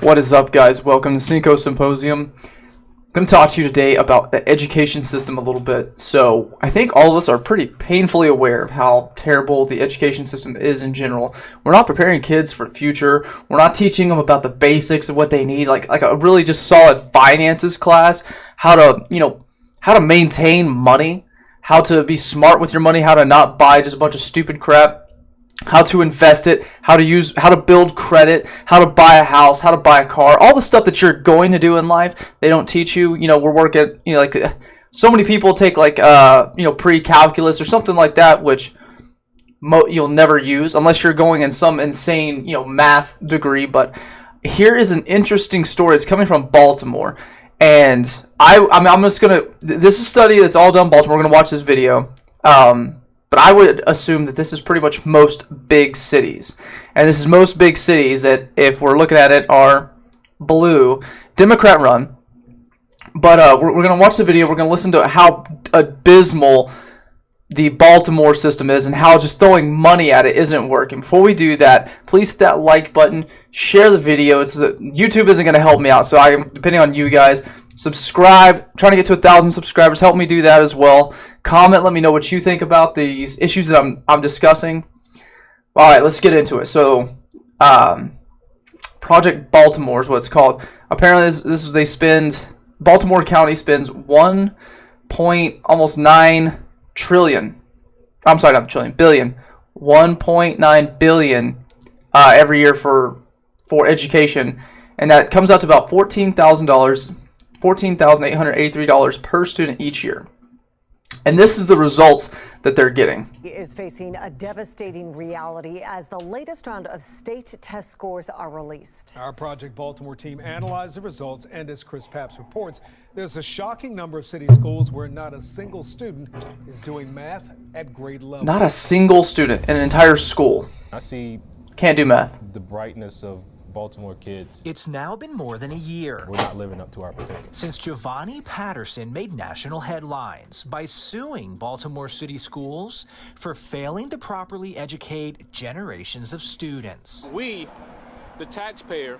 What is up, guys? Welcome to Cinco Symposium. I'm going to talk to you today about the education system a little bit. So I think all of us are pretty painfully aware of how terrible the education system is in general. We're not preparing kids for the future. We're not teaching them about the basics of what they need, like a really just solid finances class, how to maintain money, how to be smart with your money, how to not buy just a bunch of stupid crap, how to invest it, how to build credit, how to buy a house, how to buy a car, all the stuff that you're going to do in life. They don't teach you. We're working, so many people take pre-calculus or something like that, which you'll never use unless you're going in some insane, math degree. But here is an interesting story. It's coming from Baltimore. And I'm just going to, this is a study that's all done in Baltimore. We're going to watch this video. But I would assume that this is pretty much most big cities. And this is most big cities that, if we're looking at it, are blue, Democrat run. But we're going to watch the video. We're going to listen to how abysmal the Baltimore system is and how just throwing money at it isn't working. Before we do that, please hit that like button, share the video. YouTube isn't going to help me out, so I am depending on you guys. Subscribe, trying to get to 1,000 subscribers. Help me do that as well. Comment, let me know what you think about these issues that I'm discussing. All right, let's get into it. So, Project Baltimore is what it's called. Apparently, Baltimore County spends almost 9 trillion. I'm sorry, not trillion, billion. 1.9 billion every year for education, and that comes out to about $14,883 per student each year. And this is the results that they're getting. He is facing a devastating reality as the latest round of state test scores are released. Our Project Baltimore team analyzed the results, and as Chris Papps reports, there's a shocking number of city schools where not a single student is doing math at grade level. Not a single student in an entire school. I see can't do math. The brightness of Baltimore kids. It's now been more than a year. We're not living up to our potential. Since Giovanni Patterson made national headlines by suing Baltimore City Schools for failing to properly educate generations of students. We, the taxpayer,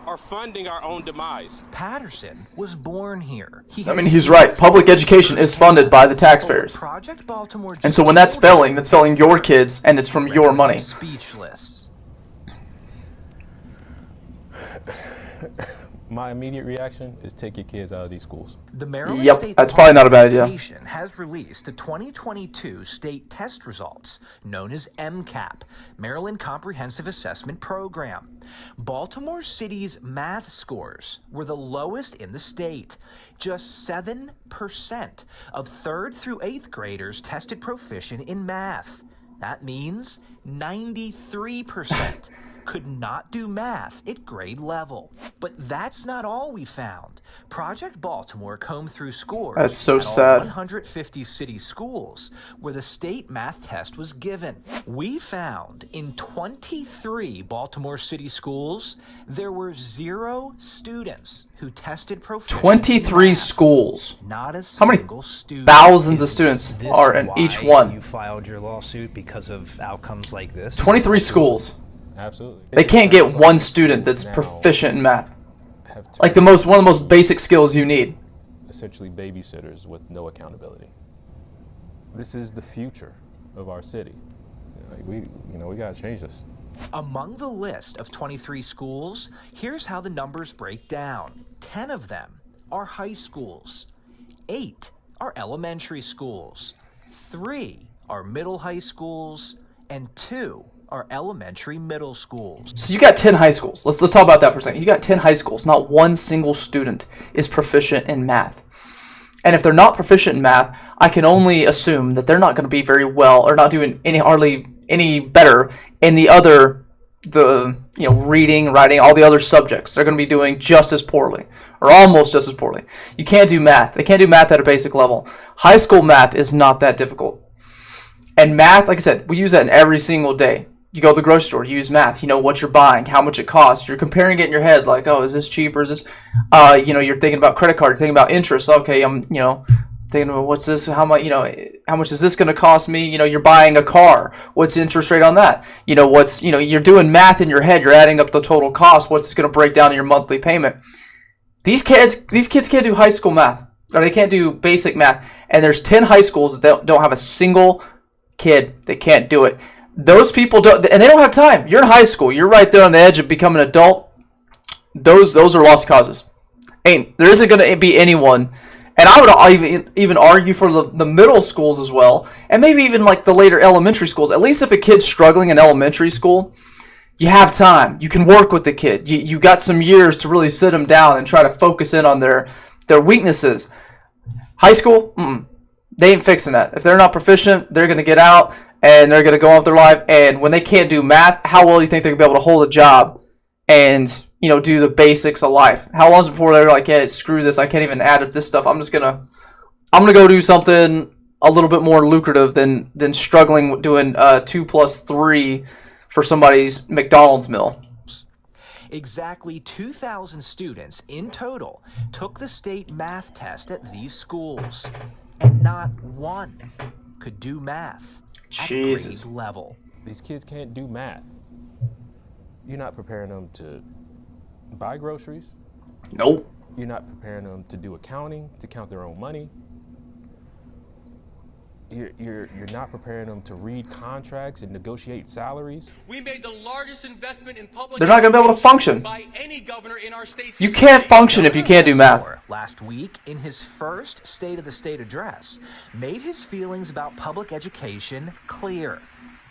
are funding our own demise. Patterson was born here. He's right. Public education is funded by the taxpayers. Project Baltimore, and so when that's failing your kids, and it's from your money. Speechless. My immediate reaction is take your kids out of these schools. The Maryland Yep, State that's probably not a bad idea. Has released the 2022 state test results, known as MCAP, Maryland Comprehensive Assessment Program. Baltimore City's math scores were the lowest in the state. Just 7% of 3rd through 8th graders tested proficient in math. That means 93% could not do math at grade level. But that's not all we found. Project Baltimore combed through scores that's so at sad. all 150 city schools where the state math test was given. We found in 23 Baltimore City schools, there were 0 students who tested proficient. 23 schools. Not a How many single student. thousands of students are in each one? You filed your lawsuit because of outcomes like this? 23 schools. Absolutely. They can't get one student that's proficient in math. Like one of the most basic skills you need. Essentially babysitters with no accountability. This is the future of our city. We got to change this. Among the list of 23 schools, here's how the numbers break down. 10 of them are high schools. 8 are elementary schools. 3 are middle high schools. And 2 are elementary middle schools. So you got 10 high schools. Let's talk about that for a second. You got 10 high schools. Not one single student is proficient in math. And if they're not proficient in math, I can only assume that they're not going to be very well or not doing any better in reading, writing, all the other subjects. They're going to be doing just as poorly or almost just as poorly. You can't do math. They can't do math at a basic level. High school math is not that difficult. And math, like I said, we use that in every single day. You go to the grocery store, you use math. You know what you're buying, how much it costs. You're comparing it in your head, like, oh, is this cheap or is this? You're thinking about credit card, you're thinking about interest. Okay, thinking, well, what's this? How much? How much is this going to cost me? You're buying a car. What's the interest rate on that? You're doing math in your head. You're adding up the total cost. What's going to break down in your monthly payment? These kids can't do high school math, or they can't do basic math. And there's 10 high schools that don't have a single kid that can't do it. Those people don't, and they don't have time. You're in high school. You're right there on the edge of becoming an adult. Those are lost causes. There isn't going to be anyone, and I would even argue for the middle schools as well, and maybe even like the later elementary schools. At least if a kid's struggling in elementary school, you have time. You can work with the kid. You got some years to really sit them down and try to focus in on their weaknesses. High school, they ain't fixing that. If they're not proficient, they're going to get out and they're going to go on with their life. And when they can't do math, how well do you think they're going to be able to hold a job and do the basics of life? How long is it before they're like, yeah, screw this, I can't even add up this stuff. I'm gonna go do something a little bit more lucrative than struggling with doing 2 + 3 for somebody's McDonald's meal. Exactly 2,000 students in total took the state math test at these schools, and not one could do math Jesus. at grade level. These kids can't do math. You're not preparing them to buy groceries. Nope. You're not preparing them to do accounting, to count their own money. You're not preparing them to read contracts and negotiate salaries. We made the largest investment in public. They're not going to be able to function. By any governor in our state's You can't function if you can't do math. Last week, in his first State of the State address, made his feelings about public education clear.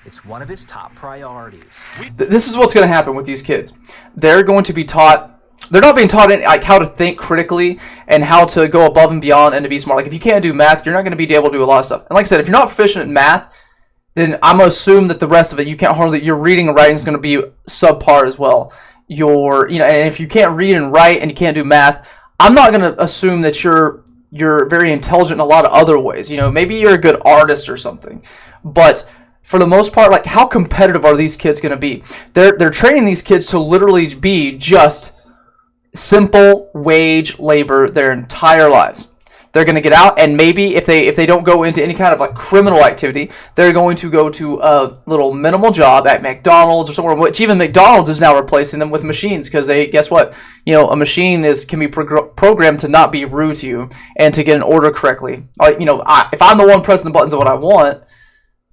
It's one of his top priorities. This is what's going to happen with these kids. They're going to be taught. They're not being taught how to think critically and how to go above and beyond and to be smart. Like, if you can't do math, you're not going to be able to do a lot of stuff. And like I said, if you're not proficient in math, then I'm going to assume that the rest of it, your reading and writing is going to be subpar as well. And if you can't read and write and you can't do math, I'm not going to assume that you're very intelligent in a lot of other ways. Maybe you're a good artist or something. But for the most part, like, how competitive are these kids going to be? They're training these kids to literally be just simple wage labor their entire lives. They're going to get out, and maybe if they don't go into any kind of like criminal activity, they're going to go to a little minimal job at McDonald's or somewhere, which even McDonald's is now replacing them with machines, because guess what? A machine can be programmed to not be rude to you and to get an order correctly. If I'm the one pressing the buttons of what I want,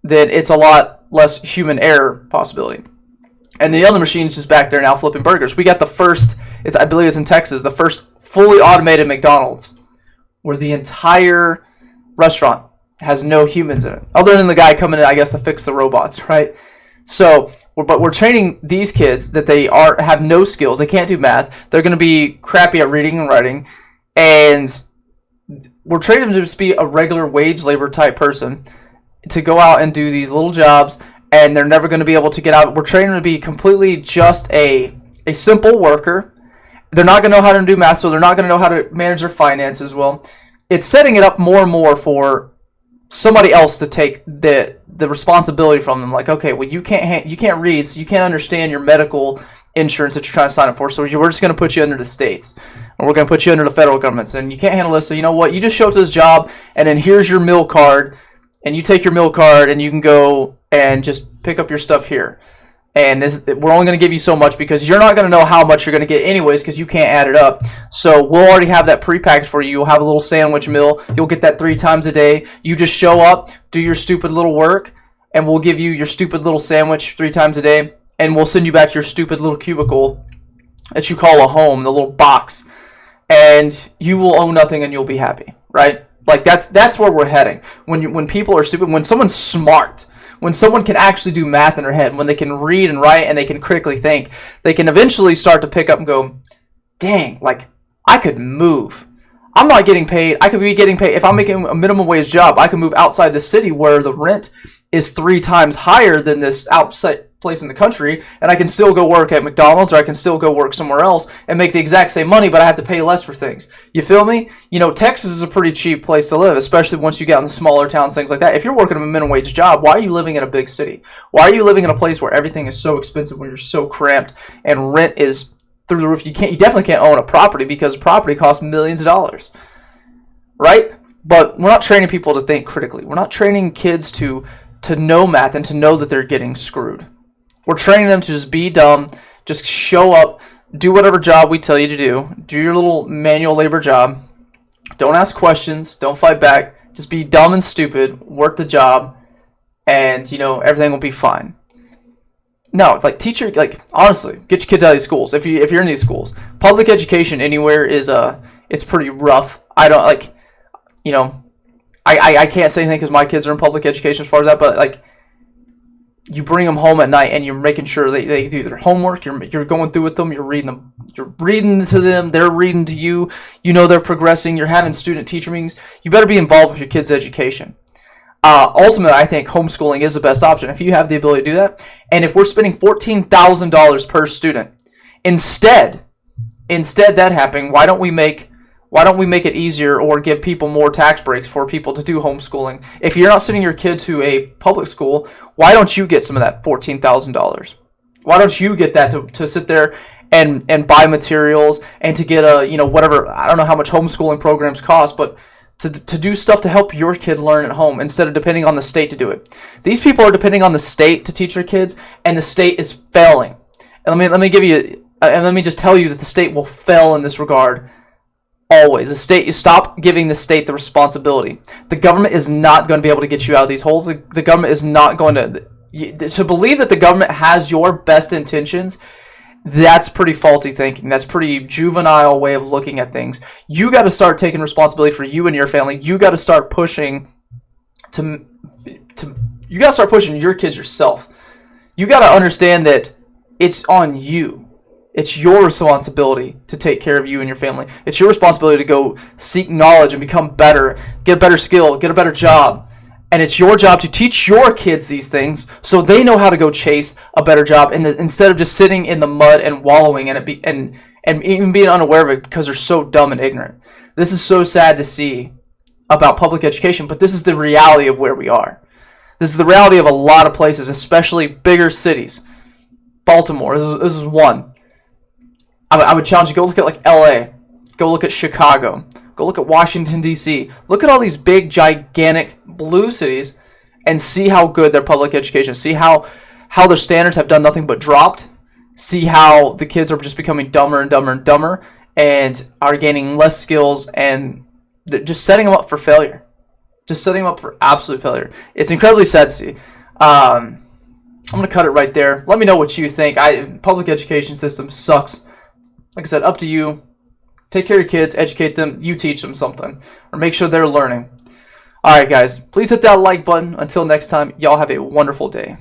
then it's a lot less human error possibility. And the other machine's just back there now flipping burgers. We got the first, I believe it's in Texas, the first fully automated McDonald's, where the entire restaurant has no humans in it, other than the guy coming in, I guess, to fix the robots, right? So, but we're training these kids that they have no skills. They can't do math. They're going to be crappy at reading and writing. And we're training them to just be a regular wage labor type person, to go out and do these little jobs, and they're never going to be able to get out. We're training them to be completely just a simple worker. They're not going to know how to do math, so they're not going to know how to manage their finances well. It's setting it up more and more for somebody else to take the responsibility from them. Like, okay, well, you can't read, so you can't understand your medical insurance that you're trying to sign up for, so we're just going to put you under the states, and we're going to put you under the federal governments, and you can't handle this, so you know what? You just show up to this job, and then here's your meal card, and you take your meal card, and you can go and just pick up your stuff here. And we're only going to give you so much, because you're not going to know how much you're going to get anyways, because you can't add it up. So we'll already have that prepackaged for you. You'll have a little sandwich meal. You'll get that 3 times a day. You just show up, do your stupid little work, and we'll give you your stupid little sandwich 3 times a day, and we'll send you back to your stupid little cubicle that you call a home, the little box, and you will own nothing and you'll be happy, right? Like, that's where we're heading. When people are stupid, when someone's smart, when someone can actually do math in their head, when they can read and write and they can critically think, they can eventually start to pick up and go, dang, like, I could move. I'm not getting paid. I could be getting paid. If I'm making a minimum wage job, I can move outside the city where the rent is 3 times higher than this outside place in the country, and I can still go work at McDonald's, or I can still go work somewhere else and make the exact same money, but I have to pay less for things. You feel me? Texas is a pretty cheap place to live, especially once you get in the smaller towns, things like that. If you're working a minimum wage job, why are you living in a big city? Why are you living in a place where everything is so expensive, when you're so cramped and rent is through the roof? You definitely can't own a property, because property costs millions of dollars, right? But we're not training people to think critically. We're not training kids to know math and to know that they're getting screwed. We're training them to just be dumb, just show up, do whatever job we tell you to do your little manual labor job. Don't ask questions, don't fight back, just be dumb and stupid, work the job, and everything will be fine. No, honestly, get your kids out of these schools. If you're in these schools, public education anywhere is it's pretty rough. I don't I can't say anything because my kids are in public education as far as that, but you bring them home at night and you're making sure they do their homework. You're going through with them. You're reading to them. They're reading to you. They're progressing. You're having student-teacher meetings. You better be involved with your kids' education. Ultimately, I think homeschooling is the best option if you have the ability to do that. And if we're spending $14,000 per student, instead that happening, why don't we make it easier or give people more tax breaks for people to do homeschooling? If you're not sending your kid to a public school, why don't you get some of that $14,000? Why don't you get that to sit there and buy materials and to get whatever, I don't know how much homeschooling programs cost, but to do stuff to help your kid learn at home instead of depending on the state to do it. These people are depending on the state to teach their kids, and the state is failing. And let me just tell you that the state will fail in this regard. Always. You stop giving the state the responsibility. The government is not going to be able to get you out of these holes. The government is not going to believe that the government has your best intentions. That's pretty faulty thinking. That's pretty juvenile way of looking at things. You got to start taking responsibility for you and your family. You got to start pushing you got to start pushing your kids yourself. You got to understand that it's on you. It's your responsibility to take care of you and your family. It's your responsibility to go seek knowledge and become better, get a better skill, get a better job. And it's your job to teach your kids these things so they know how to go chase a better job, and instead of just sitting in the mud and wallowing in it and even being unaware of it because they're so dumb and ignorant. This is so sad to see about public education, but this is the reality of where we are. This is the reality of a lot of places, especially bigger cities. Baltimore, this is one. I would challenge you, go look at LA, go look at Chicago, go look at Washington, D.C. Look at all these big, gigantic blue cities and see how good their public education is. See how their standards have done nothing but dropped. See how the kids are just becoming dumber and dumber and dumber and are gaining less skills and just setting them up for failure. Just setting them up for absolute failure. It's incredibly sad to see. I'm going to cut it right there. Let me know what you think. Public education system sucks. Like I said, up to you. Take care of your kids, educate them, you teach them something, or make sure they're learning. All right, guys, please hit that like button. Until next time, y'all have a wonderful day.